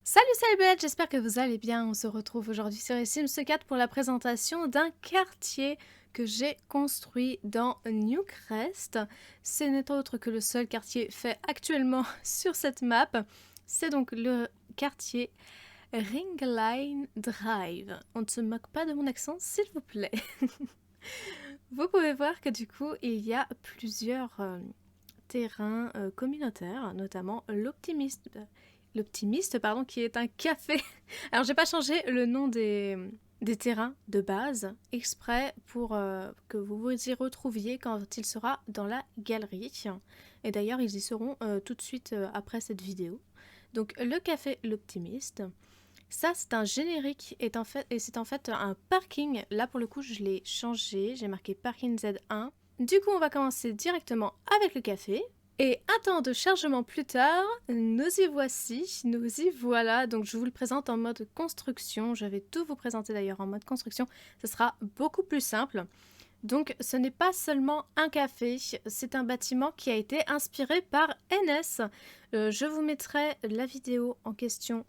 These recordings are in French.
Salut Belle, j'espère que vous allez bien. On se retrouve aujourd'hui sur les Sims 4 pour la présentation d'un quartier que j'ai construit dans Newcrest. Ce n'est autre que le seul quartier fait actuellement sur cette map. C'est donc le quartier Ringline Drive. On ne se moque pas de mon accent, s'il vous plaît. Vous pouvez voir que du coup, il y a plusieurs terrains communautaires, notamment l'Optimiste, pardon, qui est un café. Alors, j'ai pas changé le nom des terrains de base exprès pour que vous vous y retrouviez quand il sera dans la galerie. Et d'ailleurs, ils y seront tout de suite après cette vidéo. Donc, le café L'Optimiste. Ça, c'est un générique et c'est en fait un parking. Là, pour le coup, je l'ai changé. J'ai marqué parking Z1. Du coup, on va commencer directement avec le café. Et un temps de chargement plus tard, nous y voici, nous y voilà. Donc je vous le présente en mode construction. Je vais tout vous présenter d'ailleurs en mode construction. Ce sera beaucoup plus simple. Donc ce n'est pas seulement un café, c'est un bâtiment qui a été inspiré par NS. Je vous mettrai la vidéo en question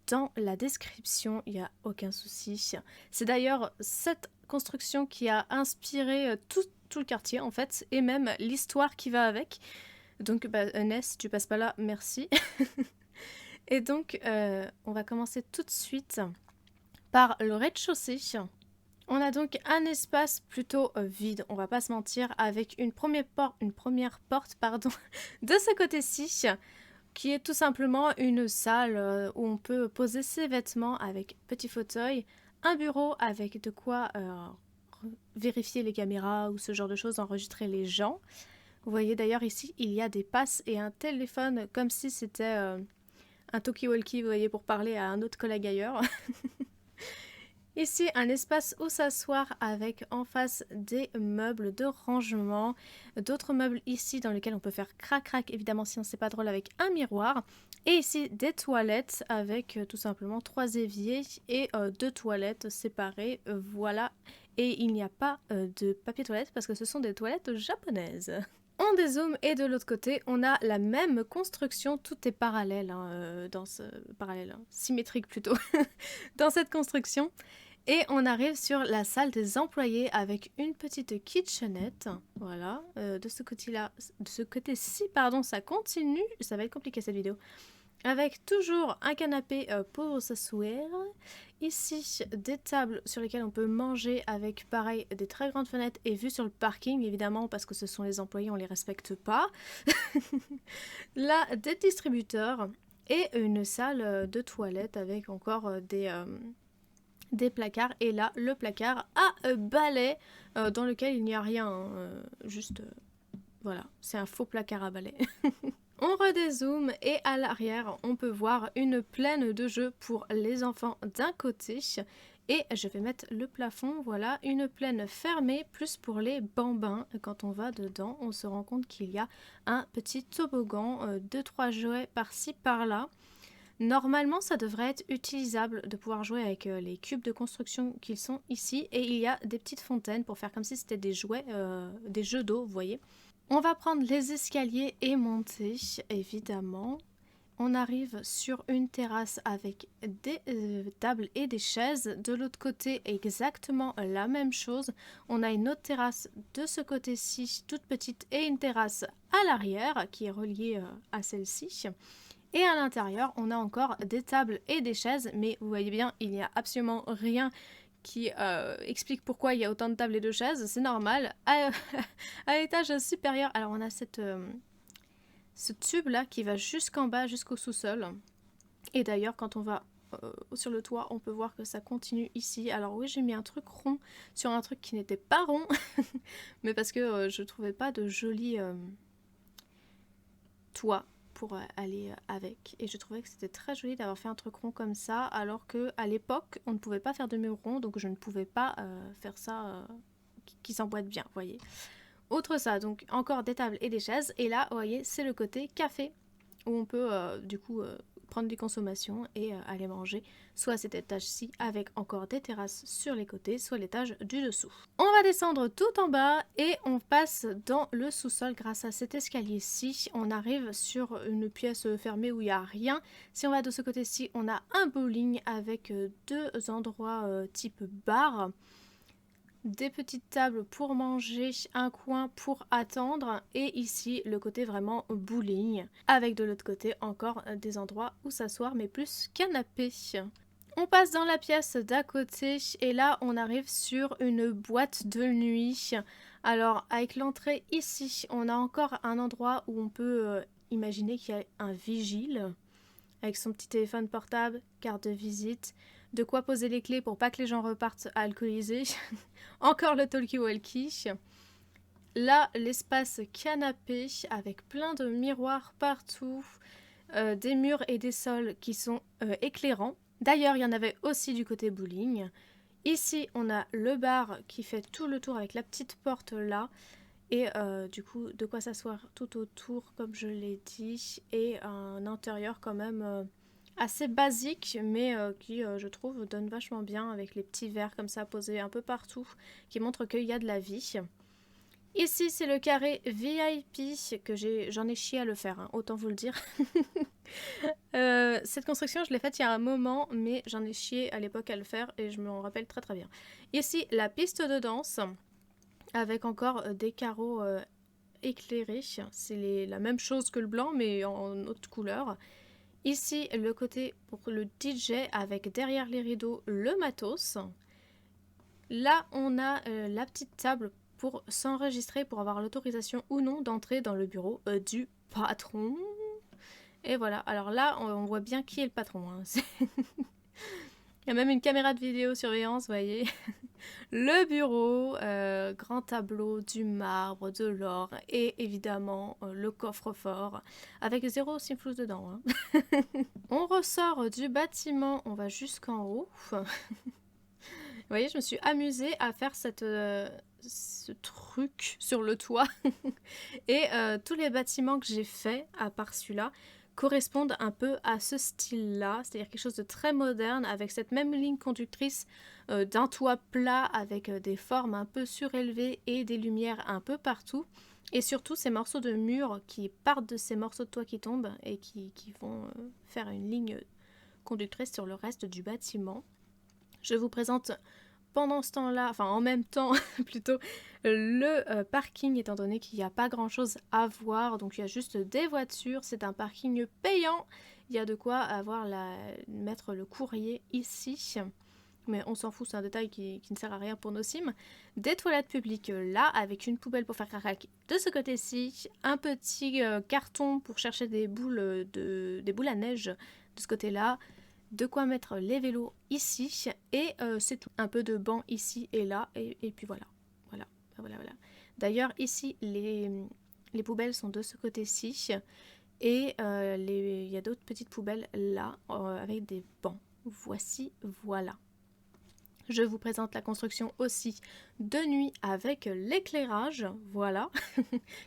dans la description, il n'y a aucun souci. C'est d'ailleurs cette construction qui a inspiré tout le quartier en fait, et même l'histoire qui va avec. Donc, Ness, si tu passes pas là, merci. Et donc, on va commencer tout de suite par le rez-de-chaussée. On a donc un espace plutôt vide, on va pas se mentir, avec une première porte, pardon, de ce côté-ci, qui est tout simplement une salle où on peut poser ses vêtements avec petit fauteuil, un bureau avec de quoi vérifier les caméras ou ce genre de choses, enregistrer les gens. Vous voyez d'ailleurs ici, il y a des passes et un téléphone comme si c'était un talkie-walkie, vous voyez, pour parler à un autre collègue ailleurs. Ici, un espace où s'asseoir avec en face des meubles de rangement. D'autres meubles ici dans lesquels on peut faire crac-crac, évidemment si on ne sait pas drôle, avec un miroir. Et ici, des toilettes avec tout simplement 3 éviers et 2 toilettes séparées. Voilà. Et il n'y a pas de papier toilette parce que ce sont des toilettes japonaises. On dézoome et de l'autre côté, on a la même construction, tout est parallèle, symétrique plutôt, dans cette construction. Et on arrive sur la salle des employés avec une petite kitchenette. Voilà, de ce côté-là, de ce côté-ci, pardon, ça continue. Ça va être compliqué cette vidéo. Avec toujours un canapé pour s'asseoir. Ici, des tables sur lesquelles on peut manger avec, pareil, des très grandes fenêtres et vue sur le parking, évidemment, parce que ce sont les employés, on les respecte pas. Là, des distributeurs et une salle de toilette avec encore des placards. Et là, le placard à balai dans lequel il n'y a rien. Juste, voilà, c'est un faux placard à balai. On redézoome et à l'arrière, on peut voir une plaine de jeux pour les enfants d'un côté. Et je vais mettre le plafond, voilà, une plaine fermée, plus pour les bambins. Quand on va dedans, on se rend compte qu'il y a un petit toboggan, 2-3 jouets par-ci, par-là. Normalement, ça devrait être utilisable de pouvoir jouer avec les cubes de construction qu'ils sont ici. Et il y a des petites fontaines pour faire comme si c'était des jouets, des jeux d'eau, vous voyez. On va prendre les escaliers et monter, évidemment. On arrive sur une terrasse avec des tables et des chaises. De l'autre côté, exactement la même chose. On a une autre terrasse de ce côté-ci, toute petite, et une terrasse à l'arrière qui est reliée à celle-ci. Et à l'intérieur, on a encore des tables et des chaises, mais vous voyez bien, il n'y a absolument rien qui explique pourquoi il y a autant de tables et de chaises. C'est normal. À l'étage supérieur, alors on a ce tube-là qui va jusqu'en bas, jusqu'au sous-sol. Et d'ailleurs, quand on va sur le toit, on peut voir que ça continue ici. Alors oui, j'ai mis un truc rond sur un truc qui n'était pas rond, mais parce que je trouvais pas de joli toit pour aller avec. Et je trouvais que c'était très joli d'avoir fait un truc rond comme ça, alors que à l'époque, on ne pouvait pas faire de mur rond, donc je ne pouvais pas faire ça qui s'emboîte bien, vous voyez. Autre ça, donc encore des tables et des chaises. Et là, vous voyez, c'est le côté café. où on peut du coup prendre des consommations et aller manger soit à cet étage-ci avec encore des terrasses sur les côtés, soit l'étage du dessous. On va descendre tout en bas et on passe dans le sous-sol grâce à cet escalier-ci. On arrive sur une pièce fermée où il n'y a rien. Si on va de ce côté-ci, on a un bowling avec deux endroits type bar. Des petites tables pour manger, un coin pour attendre et ici le côté vraiment bowling avec de l'autre côté encore des endroits où s'asseoir mais plus canapé. On passe dans la pièce d'à côté et là on arrive sur une boîte de nuit. Alors avec l'entrée ici on a encore un endroit où on peut imaginer qu'il y a un vigile avec son petit téléphone portable, carte de visite, de quoi poser les clés pour pas que les gens repartent alcoolisés. Encore le talkie-walkie. Là, l'espace canapé avec plein de miroirs partout, des murs et des sols qui sont éclairants. D'ailleurs, il y en avait aussi du côté bowling. Ici, on a le bar qui fait tout le tour avec la petite porte là. Et du coup, de quoi s'asseoir tout autour, comme je l'ai dit. Et un intérieur quand même assez basique, mais qui, je trouve, donne vachement bien avec les petits verres comme ça posés un peu partout, qui montrent qu'il y a de la vie. Ici, c'est le carré VIP que j'en ai chié à le faire, hein, autant vous le dire. Cette construction, je l'ai faite il y a un moment, mais j'en ai chié à l'époque à le faire et je m'en rappelle très très bien. Ici, la piste de danse, avec encore des carreaux éclairés. C'est la même chose que le blanc, mais en autre couleur. Ici, le côté pour le DJ avec derrière les rideaux le matos. Là, on a la petite table pour s'enregistrer, pour avoir l'autorisation ou non d'entrer dans le bureau du patron. Et voilà, alors là, on voit bien qui est le patron. Hein. Il y a même une caméra de vidéosurveillance, vous voyez. Le bureau, grand tableau, du marbre, de l'or et évidemment le coffre-fort avec 0 simflous dedans. Hein. On ressort du bâtiment, on va jusqu'en haut. Vous voyez, je me suis amusée à faire ce truc sur le toit. Et tous les bâtiments que j'ai faits, à part celui-là, correspondent un peu à ce style-là, c'est-à-dire quelque chose de très moderne, avec cette même ligne conductrice d'un toit plat, avec des formes un peu surélevées et des lumières un peu partout, et surtout ces morceaux de mur qui partent de ces morceaux de toit qui tombent et qui vont faire une ligne conductrice sur le reste du bâtiment. Je vous présente pendant ce temps-là, enfin en même temps plutôt, le parking, étant donné qu'il n'y a pas grand-chose à voir, donc il y a juste des voitures, c'est un parking payant, il y a de quoi mettre le courrier ici, mais on s'en fout, c'est un détail qui ne sert à rien pour nos sims. Des toilettes publiques là, avec une poubelle pour faire crac de ce côté-ci, un petit carton pour chercher des boules à neige de ce côté-là, de quoi mettre les vélos ici et c'est tout. Un peu de banc ici et là et puis voilà. Voilà. D'ailleurs ici les poubelles sont de ce côté-ci et il y a d'autres petites poubelles là avec des bancs. Voilà. Je vous présente la construction aussi de nuit avec l'éclairage, voilà.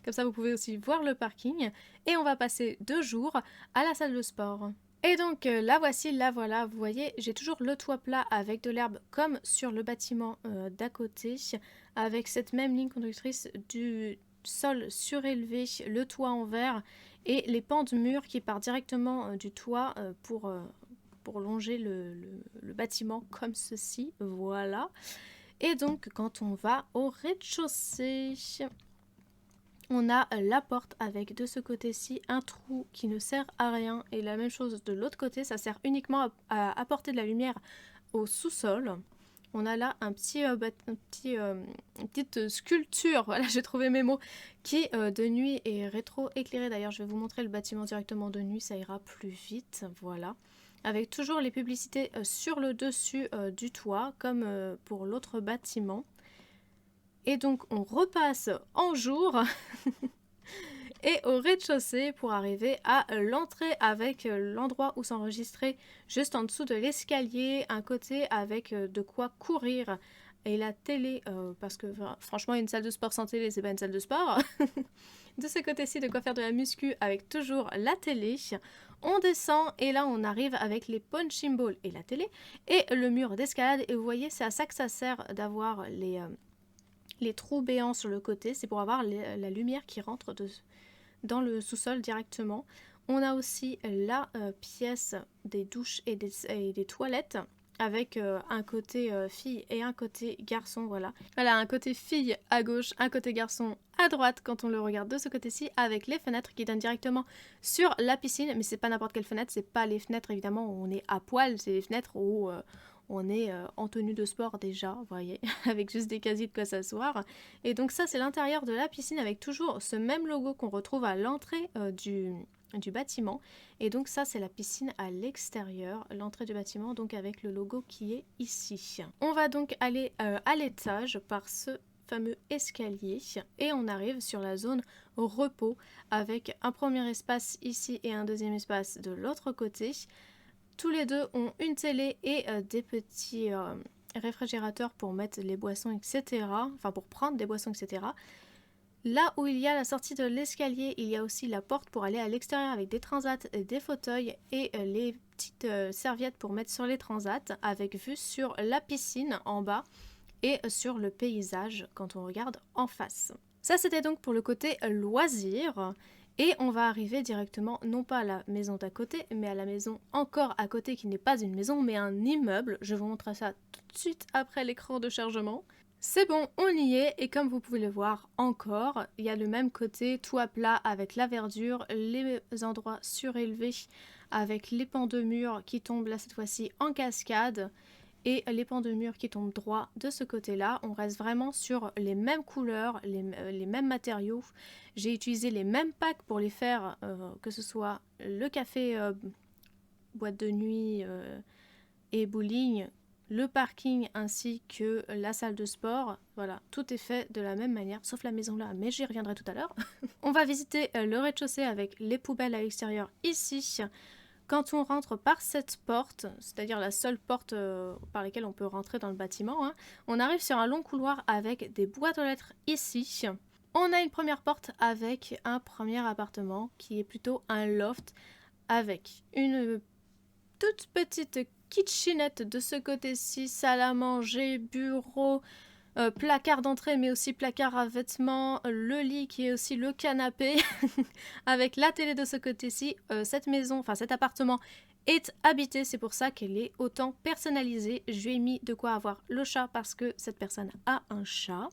Comme ça vous pouvez aussi voir le parking et on va passer de jour à la salle de sport. Et donc la voici, la voilà, vous voyez, j'ai toujours le toit plat avec de l'herbe comme sur le bâtiment d'à côté, avec cette même ligne conductrice du sol surélevé, le toit en verre et les pans de mur qui partent directement du toit pour longer le bâtiment comme ceci, voilà. Et donc quand on va au rez-de-chaussée, on a la porte avec de ce côté-ci un trou qui ne sert à rien et la même chose de l'autre côté, ça sert uniquement à apporter de la lumière au sous-sol. On a là une petite sculpture, voilà j'ai trouvé mes mots, qui de nuit est rétro-éclairée. D'ailleurs je vais vous montrer le bâtiment directement de nuit, ça ira plus vite, voilà. Avec toujours les publicités sur le dessus du toit comme pour l'autre bâtiment. Et donc on repasse en jour et au rez-de-chaussée pour arriver à l'entrée avec l'endroit où s'enregistrer juste en dessous de l'escalier, un côté avec de quoi courir et la télé, parce que franchement une salle de sport sans télé c'est pas une salle de sport. De ce côté-ci, de quoi faire de la muscu avec toujours la télé. On descend et là on arrive avec les punching balls et la télé et le mur d'escalade. Et vous voyez, c'est à ça que ça sert d'avoir les trous béants sur le côté. C'est pour avoir la lumière qui rentre dans le sous-sol directement. On a aussi la pièce des douches et des toilettes avec un côté fille et un côté garçon, voilà. Voilà, un côté fille à gauche, un côté garçon à droite quand on le regarde de ce côté-ci, avec les fenêtres qui donnent directement sur la piscine, mais c'est pas n'importe quelle fenêtre, c'est pas les fenêtres évidemment où on est à poil, c'est les fenêtres où on est en tenue de sport déjà, vous voyez, avec juste des casiers de quoi s'asseoir. Et donc ça c'est l'intérieur de la piscine avec toujours ce même logo qu'on retrouve à l'entrée du bâtiment. Et donc ça c'est la piscine à l'extérieur, l'entrée du bâtiment, donc avec le logo qui est ici. On va donc aller à l'étage par ce fameux escalier et on arrive sur la zone repos avec un premier espace ici et un deuxième espace de l'autre côté. Tous les deux ont une télé et des petits réfrigérateurs pour mettre les boissons, etc. Enfin pour prendre des boissons, etc. Là où il y a la sortie de l'escalier, il y a aussi la porte pour aller à l'extérieur avec des transats, des fauteuils et les petites serviettes pour mettre sur les transats avec vue sur la piscine en bas et sur le paysage quand on regarde en face. Ça c'était donc pour le côté loisirs. Et on va arriver directement, non pas à la maison d'à côté, mais à la maison encore à côté qui n'est pas une maison, mais un immeuble. Je vous montre ça tout de suite après l'écran de chargement. C'est bon, on y est, et comme vous pouvez le voir encore, il y a le même côté, tout à plat avec la verdure, les endroits surélevés avec les pans de mur qui tombent là cette fois-ci en cascade, et les pans de mur qui tombent droit de ce côté-là. On reste vraiment sur les mêmes couleurs, les mêmes matériaux. J'ai utilisé les mêmes packs pour les faire, que ce soit le café boîte de nuit et bowling, le parking ainsi que la salle de sport. Voilà, tout est fait de la même manière, sauf la maison là, mais j'y reviendrai tout à l'heure. On va visiter le rez-de-chaussée avec les poubelles à l'extérieur ici. Quand on rentre par cette porte, c'est-à-dire la seule porte par laquelle on peut rentrer dans le bâtiment, hein, on arrive sur un long couloir avec des boîtes aux lettres ici. On a une première porte avec un premier appartement qui est plutôt un loft avec une toute petite kitchenette de ce côté-ci, salle à manger, bureau, placard d'entrée mais aussi placard à vêtements, le lit qui est aussi le canapé avec la télé de ce côté-ci. Cette maison, enfin cet appartement est habité, c'est pour ça qu'elle est autant personnalisée. Je lui ai mis de quoi avoir le chat parce que cette personne a un chat.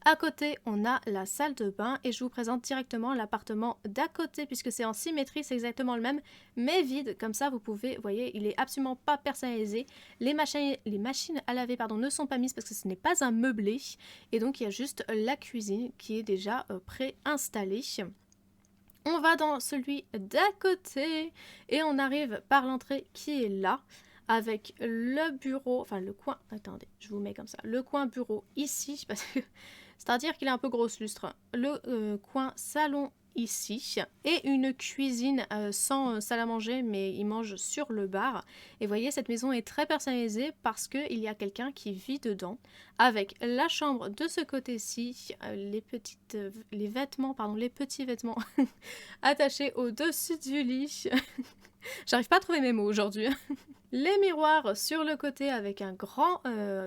À côté, on a la salle de bain et je vous présente directement l'appartement d'à côté puisque c'est en symétrie, c'est exactement le même, mais vide. Comme ça, vous pouvez, vous voyez, il est absolument pas personnalisé. Les machines à laver, pardon, ne sont pas mises parce que ce n'est pas un meublé. Et donc, il y a juste la cuisine qui est déjà préinstallée. On va dans celui d'à côté et on arrive par l'entrée qui est là avec le bureau, enfin le coin, attendez, je vous mets comme ça, le coin bureau ici parce que c'est-à-dire qu'il est un peu grosse lustre. Le coin salon ici et une cuisine sans salle à manger mais il mange sur le bar. Et vous voyez, cette maison est très personnalisée parce qu'il y a quelqu'un qui vit dedans avec la chambre de ce côté-ci, les petits vêtements attachés au-dessus du lit. J'arrive pas à trouver mes mots aujourd'hui. Les miroirs sur le côté avec un grand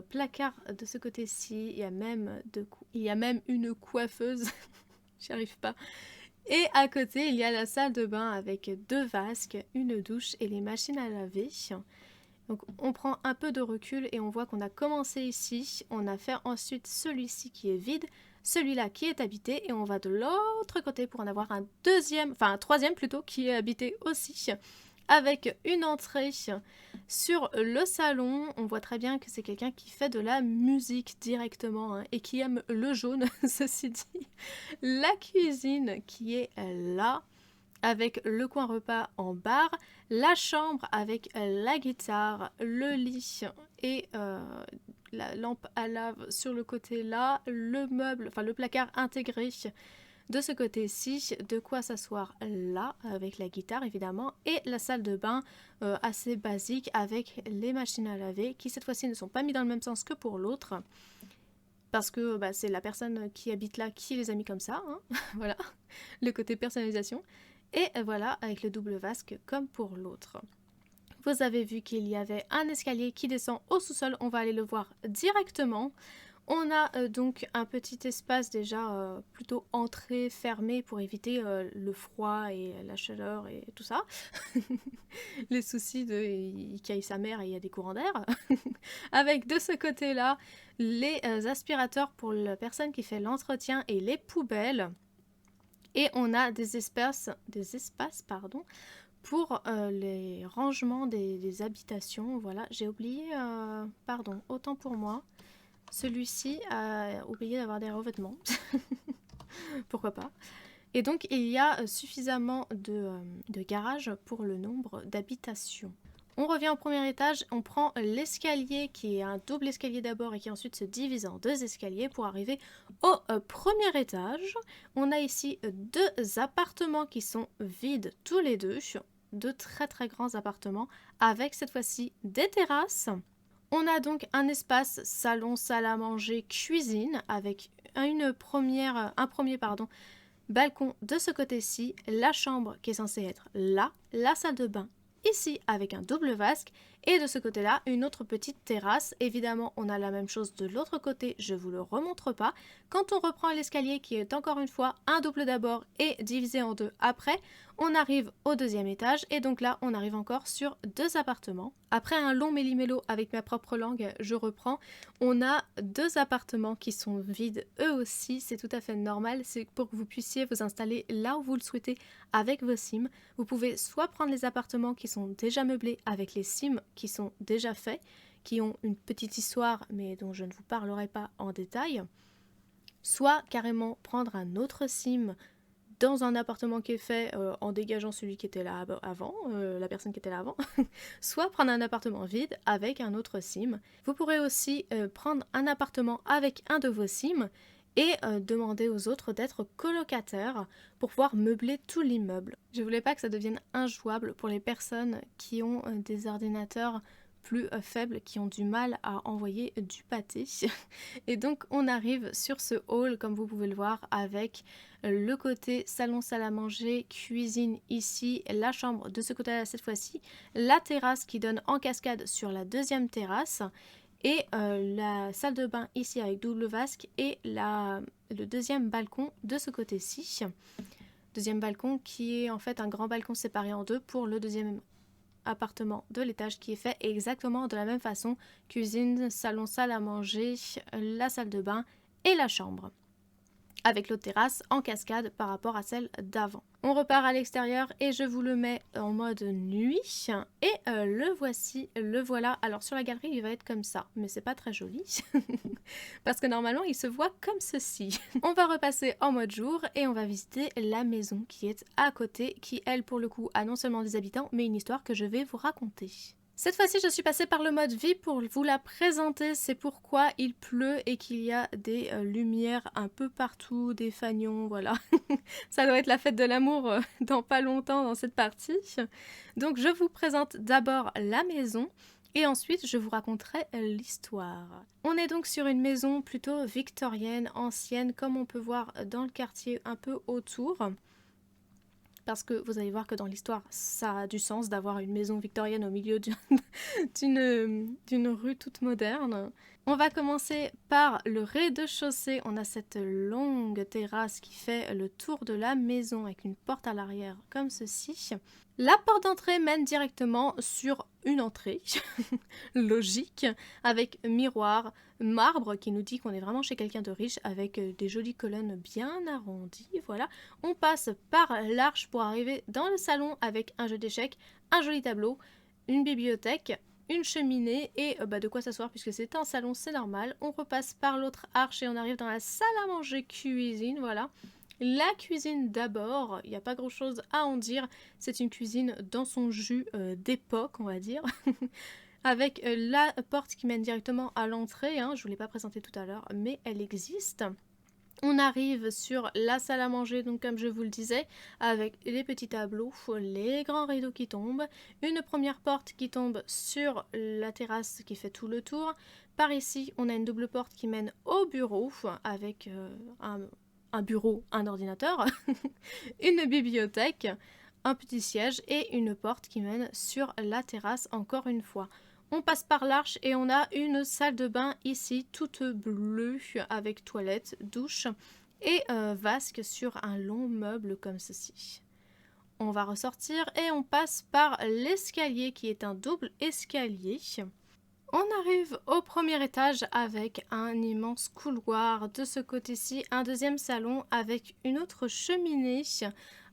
placard de ce côté-ci. Il y a même une coiffeuse. J'y arrive pas. Et à côté, il y a la salle de bain avec 2 vasques, une douche et les machines à laver. Donc on prend un peu de recul et on voit qu'on a commencé ici. On a fait ensuite celui-ci qui est vide, celui-là qui est habité et on va de l'autre côté pour en avoir un troisième plutôt qui est habité aussi. Avec une entrée sur le salon, on voit très bien que c'est quelqu'un qui fait de la musique directement hein, et qui aime le jaune, ceci dit. La cuisine qui est là, avec le coin repas en bar, la chambre avec la guitare, le lit et la lampe à lave sur le côté là, le meuble, enfin le placard intégré de ce côté-ci, de quoi s'asseoir là, avec la guitare évidemment, et la salle de bain assez basique avec les machines à laver qui cette fois-ci ne sont pas mis dans le même sens que pour l'autre. parce que bah, c'est la personne qui habite là qui les a mis comme ça, hein. Voilà, le côté personnalisation. Et voilà, avec le double vasque comme pour l'autre. Vous avez vu qu'il y avait un escalier qui descend au sous-sol, on va aller le voir directement. On a donc un petit espace déjà plutôt entrée, fermé pour éviter le froid et la chaleur et tout ça. Les soucis de il caille sa mère et il y a des courants d'air. Avec de ce côté-là les aspirateurs pour la personne qui fait l'entretien et les poubelles. Et on a des espaces pardon, pour les rangements des habitations. Voilà, j'ai oublié, pardon, autant pour moi. Celui-ci a oublié d'avoir des revêtements. Pourquoi pas. Et donc, il y a suffisamment de garages pour le nombre d'habitations. On revient au premier étage, on prend l'escalier qui est un double escalier d'abord et qui ensuite se divise en deux escaliers pour arriver au premier étage. On a ici deux appartements qui sont vides tous les deux, deux très très grands appartements avec cette fois-ci des terrasses. On a donc un espace salon, salle à manger, cuisine avec un premier balcon de ce côté-ci, la chambre qui est censée être là, la salle de bain ici avec un double vasque et de ce côté-là une autre petite terrasse. Évidemment on a la même chose de l'autre côté, je vous le remontre pas. Quand on reprend l'escalier qui est encore une fois un double d'abord et divisé en deux après, on arrive au deuxième étage et donc là on arrive encore sur deux appartements. Après un long méli-mélo avec ma propre langue, je reprends. On a deux appartements qui sont vides eux aussi, c'est tout à fait normal, c'est pour que vous puissiez vous installer là où vous le souhaitez avec vos sims. Vous pouvez soit prendre les appartements qui sont déjà meublés avec les sims qui sont déjà faits, qui ont une petite histoire mais dont je ne vous parlerai pas en détail, soit carrément prendre un autre sim dans un appartement qui est fait en dégageant celui qui était là avant, la personne qui était là avant, soit prendre un appartement vide avec un autre sim. Vous pourrez aussi prendre un appartement avec un de vos sims et demander aux autres d'être colocataires pour pouvoir meubler tout l'immeuble. Je voulais pas que ça devienne injouable pour les personnes qui ont des ordinateurs plus faibles, qui ont du mal à envoyer du pâté. Et donc on arrive sur ce hall comme vous pouvez le voir avec le côté salon, salle à manger, cuisine ici, la chambre de ce côté-là cette fois-ci, la terrasse qui donne en cascade sur la deuxième terrasse et la salle de bain ici avec double vasque et le deuxième balcon de ce côté-ci. Deuxième balcon qui est en fait un grand balcon séparé en deux pour le deuxième appartement de l'étage qui est fait exactement de la même façon. Cuisine, salon, salle à manger, la salle de bain et la chambre. Avec l'autre terrasse en cascade par rapport à celle d'avant. On repart à l'extérieur et je vous le mets en mode nuit. Et le voici, le voilà. Alors sur la galerie il va être comme ça, mais c'est pas très joli. Parce que normalement il se voit comme ceci. On va repasser en mode jour et on va visiter la maison qui est à côté, qui elle pour le coup a non seulement des habitants, mais une histoire que je vais vous raconter. Cette fois-ci, je suis passée par le mode vie pour vous la présenter. C'est pourquoi il pleut et qu'il y a des lumières un peu partout, des fanions, voilà. Ça doit être la fête de l'amour dans pas longtemps dans cette partie. Donc je vous présente d'abord la maison et ensuite je vous raconterai l'histoire. On est donc sur une maison plutôt victorienne, ancienne, comme on peut voir dans le quartier un peu autour. Parce que vous allez voir que dans l'histoire, ça a du sens d'avoir une maison victorienne au milieu d'une rue toute moderne. On va commencer par le rez-de-chaussée. On a cette longue terrasse qui fait le tour de la maison avec une porte à l'arrière comme ceci. La porte d'entrée mène directement sur une entrée, logique, avec miroir, marbre qui nous dit qu'on est vraiment chez quelqu'un de riche avec des jolies colonnes bien arrondies, voilà. On passe par l'arche pour arriver dans le salon avec un jeu d'échecs, un joli tableau, une bibliothèque, une cheminée et de quoi s'asseoir puisque c'est un salon, c'est normal. On repasse par l'autre arche et on arrive dans la salle à manger cuisine, voilà. La cuisine d'abord, il n'y a pas grand chose à en dire, c'est une cuisine dans son jus d'époque on va dire, avec la porte qui mène directement à l'entrée, hein. Je ne vous l'ai pas présentée tout à l'heure mais elle existe. On arrive sur la salle à manger, donc comme je vous le disais, avec les petits tableaux, les grands rideaux qui tombent, une première porte qui tombe sur la terrasse qui fait tout le tour. Par ici, on a une double porte qui mène au bureau, avec un bureau, un ordinateur, une bibliothèque, un petit siège et une porte qui mène sur la terrasse encore une fois. On passe par l'arche et on a une salle de bain ici, toute bleue, avec toilette, douche et vasque sur un long meuble comme ceci. On va ressortir et on passe par l'escalier qui est un double escalier. On arrive au premier étage avec un immense couloir. De ce côté-ci, un deuxième salon avec une autre cheminée.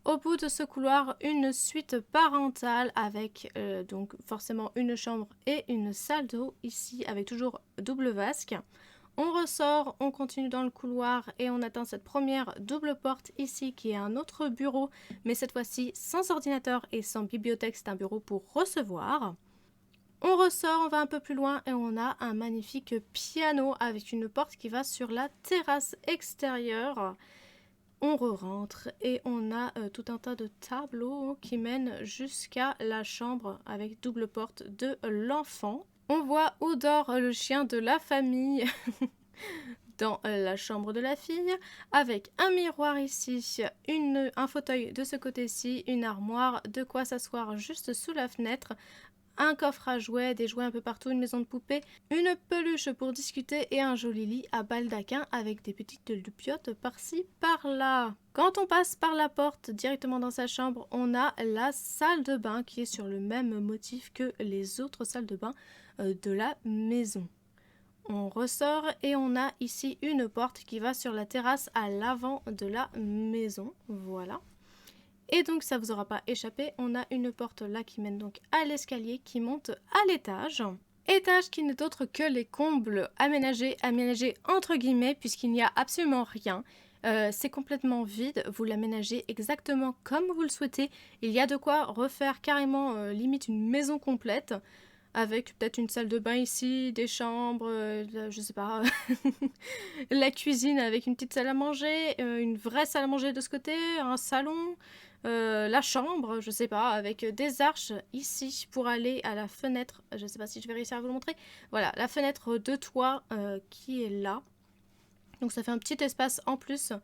Au bout de ce couloir, une suite parentale avec donc forcément une chambre et une salle d'eau ici avec toujours double vasque. On ressort, on continue dans le couloir et on atteint cette première double porte ici qui est un autre bureau, mais cette fois-ci sans ordinateur et sans bibliothèque, c'est un bureau pour recevoir. On ressort, on va un peu plus loin et on a un magnifique piano avec une porte qui va sur la terrasse extérieure. On re-rentre et on a tout un tas de tableaux qui mènent jusqu'à la chambre avec double porte de l'enfant. On voit où dort le chien de la famille dans la chambre de la fille, avec un miroir ici, un fauteuil de ce côté-ci, une armoire, de quoi s'asseoir juste sous la fenêtre, un coffre à jouets, des jouets un peu partout, une maison de poupée, une peluche pour discuter et un joli lit à baldaquin avec des petites loupiottes par-ci, par-là. Quand on passe par la porte directement dans sa chambre, on a la salle de bain qui est sur le même motif que les autres salles de bain de la maison. On ressort et on a ici une porte qui va sur la terrasse à l'avant de la maison. Voilà. Et donc ça vous aura pas échappé, on a une porte là qui mène donc à l'escalier qui monte à l'étage. Étage qui n'est autre que les combles aménagés entre guillemets puisqu'il n'y a absolument rien. C'est complètement vide, vous l'aménagez exactement comme vous le souhaitez. Il y a de quoi refaire carrément limite une maison complète. Avec peut-être une salle de bain ici, des chambres, je sais pas, la cuisine avec une petite salle à manger, une vraie salle à manger de ce côté, un salon, la chambre, je sais pas, avec des arches ici pour aller à la fenêtre, je sais pas si je vais réussir à vous le montrer, voilà, la fenêtre de toit qui est là. Donc ça fait un petit espace en plus,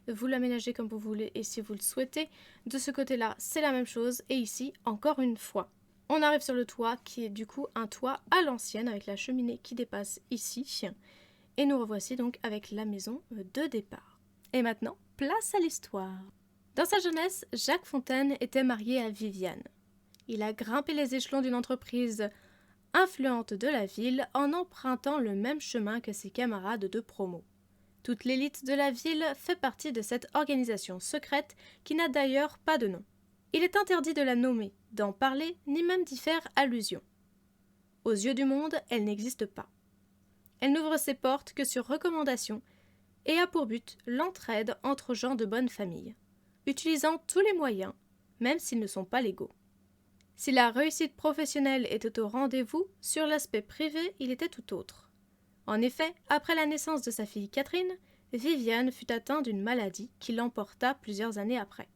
vous l'aménagez comme vous voulez et si vous le souhaitez. De ce côté-là, c'est la même chose et ici, encore une fois. On arrive sur le toit qui est du coup un toit à l'ancienne avec la cheminée qui dépasse ici. Et nous revoici donc avec la maison de départ. Et maintenant, place à l'histoire. Dans sa jeunesse, Jacques Fontaine était marié à Viviane. Il a grimpé les échelons d'une entreprise influente de la ville en empruntant le même chemin que ses camarades de promo. Toute l'élite de la ville fait partie de cette organisation secrète qui n'a d'ailleurs pas de nom. Il est interdit de la nommer, d'en parler, ni même d'y faire allusion. Aux yeux du monde, elle n'existe pas. Elle n'ouvre ses portes que sur recommandation et a pour but l'entraide entre gens de bonne famille, utilisant tous les moyens, même s'ils ne sont pas légaux. Si la réussite professionnelle était au rendez-vous, sur l'aspect privé, il était tout autre. En effet, après la naissance de sa fille Catherine, Viviane fut atteinte d'une maladie qui l'emporta plusieurs années après,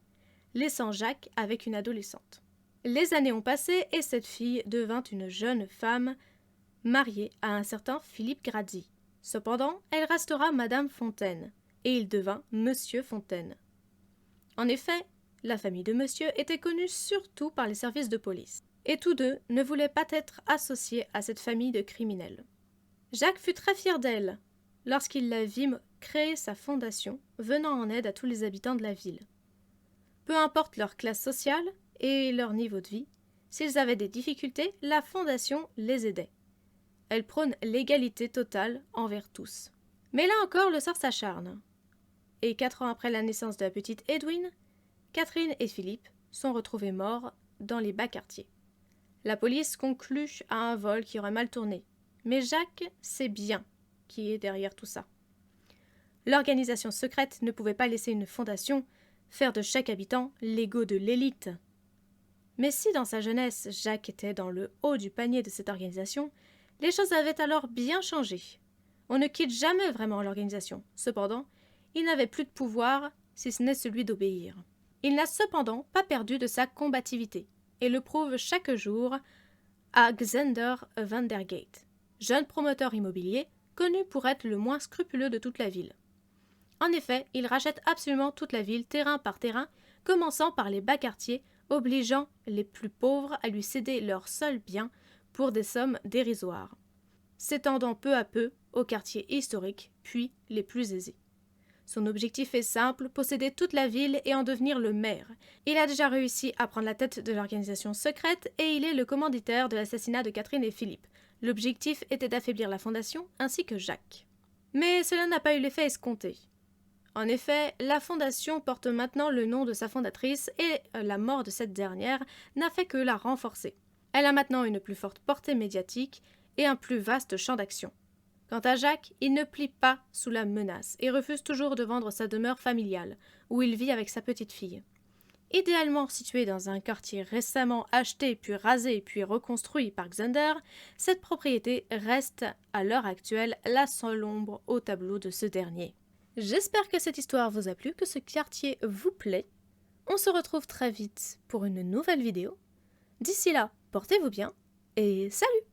laissant Jacques avec une adolescente. Les années ont passé et cette fille devint une jeune femme mariée à un certain Philippe Grady. Cependant, elle restera Madame Fontaine et il devint Monsieur Fontaine. En effet, la famille de Monsieur était connue surtout par les services de police et tous deux ne voulaient pas être associés à cette famille de criminels. Jacques fut très fier d'elle lorsqu'il la vit créer sa fondation, venant en aide à tous les habitants de la ville. Peu importe leur classe sociale et leur niveau de vie, s'ils avaient des difficultés, la fondation les aidait. Elle prône l'égalité totale envers tous. Mais là encore, le sort s'acharne. Et 4 ans après la naissance de la petite Edwin, Catherine et Philippe sont retrouvés morts dans les bas quartiers. La police conclut à un vol qui aurait mal tourné, mais Jacques sait bien qui est derrière tout ça. L'organisation secrète ne pouvait pas laisser une fondation faire de chaque habitant l'ego de l'élite. Mais si dans sa jeunesse, Jacques était dans le haut du panier de cette organisation, les choses avaient alors bien changé. On ne quitte jamais vraiment l'organisation. Cependant, il n'avait plus de pouvoir, si ce n'est celui d'obéir. Il n'a cependant pas perdu de sa combativité, et le prouve chaque jour à Xander Vandergate, jeune promoteur immobilier connu pour être le moins scrupuleux de toute la ville. En effet, il rachète absolument toute la ville, terrain par terrain, commençant par les bas quartiers, obligeant les plus pauvres à lui céder leurs seuls biens pour des sommes dérisoires, s'étendant peu à peu aux quartiers historiques, puis les plus aisés. Son objectif est simple, posséder toute la ville et en devenir le maire. Il a déjà réussi à prendre la tête de l'organisation secrète et il est le commanditaire de l'assassinat de Catherine et Philippe. L'objectif était d'affaiblir la fondation ainsi que Jacques. Mais cela n'a pas eu l'effet escompté. En effet, la fondation porte maintenant le nom de sa fondatrice et la mort de cette dernière n'a fait que la renforcer. Elle a maintenant une plus forte portée médiatique et un plus vaste champ d'action. Quant à Jacques, il ne plie pas sous la menace et refuse toujours de vendre sa demeure familiale, où il vit avec sa petite fille. Idéalement située dans un quartier récemment acheté puis rasé puis reconstruit par Xander, cette propriété reste à l'heure actuelle la seule ombre au tableau de ce dernier. J'espère que cette histoire vous a plu, que ce quartier vous plaît. On se retrouve très vite pour une nouvelle vidéo. D'ici là, portez-vous bien et salut!